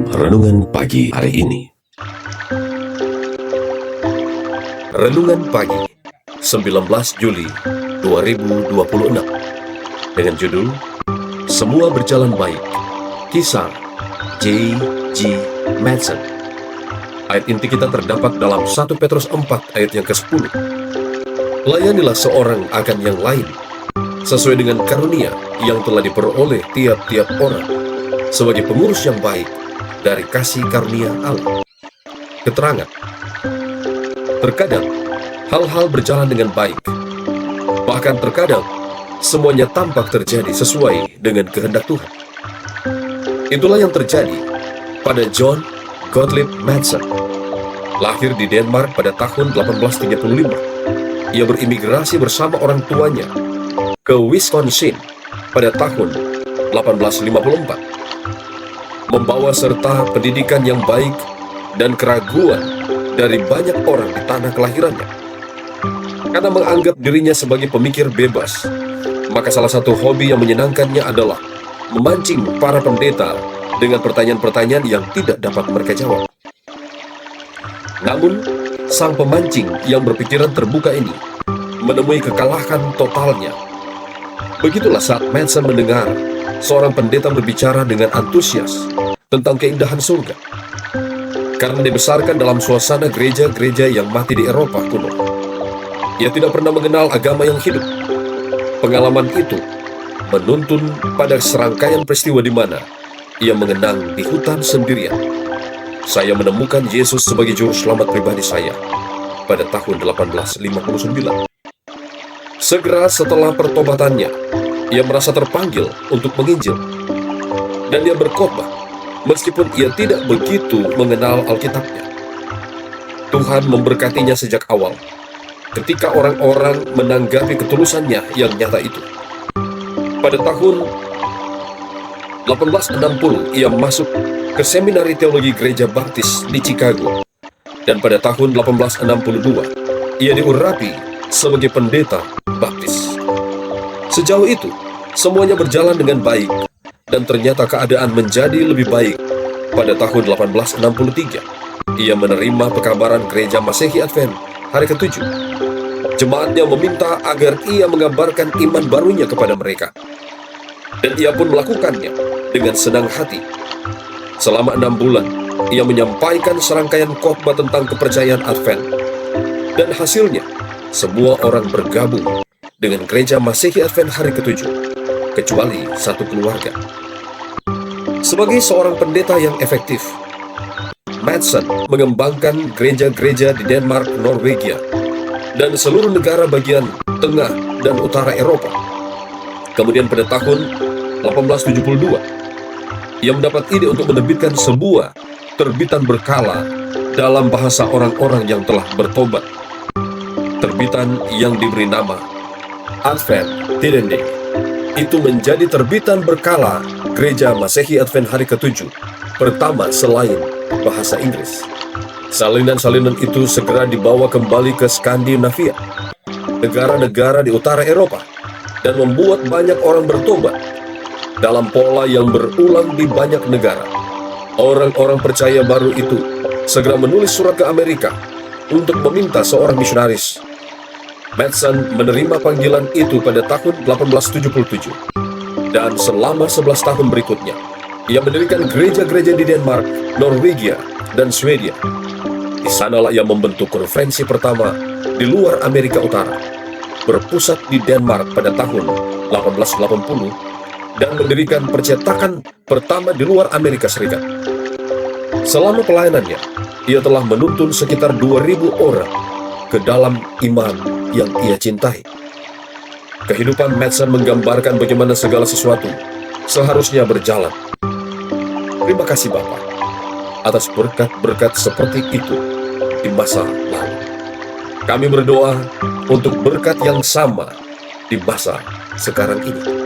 Renungan pagi hari ini. Renungan pagi 19 Juli 2026 dengan judul Semua Berjalan Baik, Kisah J.G. Madsen. Ayat inti kita terdapat dalam 1 Petrus 4 ayat yang ke-10. Layanilah seorang akan yang lain sesuai dengan karunia yang telah diperoleh tiap-tiap orang sebagai pengurus yang baik dari kasih karunia Allah. Keterangan: terkadang hal-hal berjalan dengan baik, bahkan terkadang semuanya tampak terjadi sesuai dengan kehendak Tuhan. Itulah yang terjadi pada John Gottlieb Madsen. Lahir di Denmark pada tahun 1835, ia berimigrasi bersama orang tuanya ke Wisconsin pada tahun 1854. Membawa serta pendidikan yang baik dan keraguan dari banyak orang di tanah kelahirannya. Karena menganggap dirinya sebagai pemikir bebas, maka salah satu hobi yang menyenangkannya adalah memancing para pendeta dengan pertanyaan-pertanyaan yang tidak dapat mereka jawab. Namun, sang pemancing yang berpikiran terbuka ini menemui kekalahan totalnya. Begitulah saat Madsen mendengar seorang pendeta berbicara dengan antusias tentang keindahan surga. Karena dibesarkan dalam suasana gereja-gereja yang mati di Eropa kuno, ia tidak pernah mengenal agama yang hidup. Pengalaman itu menuntun pada serangkaian peristiwa di mana ia mengenang di hutan sendirian. Saya menemukan Yesus sebagai juru selamat pribadi saya pada tahun 1859. Segera setelah pertobatannya, ia merasa terpanggil untuk menginjil. Dan ia berkhotbah, meskipun ia tidak begitu mengenal Alkitabnya. Tuhan memberkatinya sejak awal, ketika orang-orang menanggapi ketulusannya yang nyata itu. Pada tahun 1860, ia masuk ke Seminari Teologi Gereja Baptis di Chicago. Dan pada tahun 1862, ia diurapi sebagai pendeta Baptis. Sejauh itu, semuanya berjalan dengan baik, dan ternyata keadaan menjadi lebih baik. Pada tahun 1863, ia menerima pekabaran Gereja Masehi Advent hari ke-7. Jemaatnya meminta agar ia mengabarkan iman barunya kepada mereka. Dan ia pun melakukannya dengan senang hati. Selama 6 bulan, ia menyampaikan serangkaian khotbah tentang kepercayaan Advent. Dan hasilnya, semua orang bergabung dengan Gereja Masehi Advent hari ke-7, kecuali satu keluarga. Sebagai seorang pendeta yang efektif, Madsen mengembangkan gereja-gereja di Denmark, Norwegia, dan seluruh negara bagian tengah dan utara Eropa. Kemudian pada tahun 1872, ia mendapat ide untuk menerbitkan sebuah terbitan berkala dalam bahasa orang-orang yang telah bertobat. Terbitan yang diberi nama Advent Tidende itu menjadi terbitan berkala Gereja Masehi Advent hari ke-7 pertama selain bahasa Inggris. Salinan-salinan itu segera dibawa kembali ke Skandinavia, negara-negara di utara Eropa, dan membuat banyak orang bertobat. Dalam pola yang berulang di banyak negara, orang-orang percaya baru itu segera menulis surat ke Amerika untuk meminta seorang misionaris. Madsen menerima panggilan itu pada tahun 1877, dan selama 11 tahun berikutnya, ia mendirikan gereja-gereja di Denmark, Norwegia, dan Swedia. Di sanalah ia membentuk konferensi pertama di luar Amerika Utara, berpusat di Denmark pada tahun 1880, dan mendirikan percetakan pertama di luar Amerika Serikat. Selama pelayanannya, ia telah menuntun sekitar 2.000 orang ke dalam iman yang ia cintai. Kehidupan Madsen menggambarkan bagaimana segala sesuatu seharusnya berjalan. Terima kasih Bapa atas berkat-berkat seperti itu di masa lalu. Kami berdoa untuk berkat yang sama di masa sekarang ini.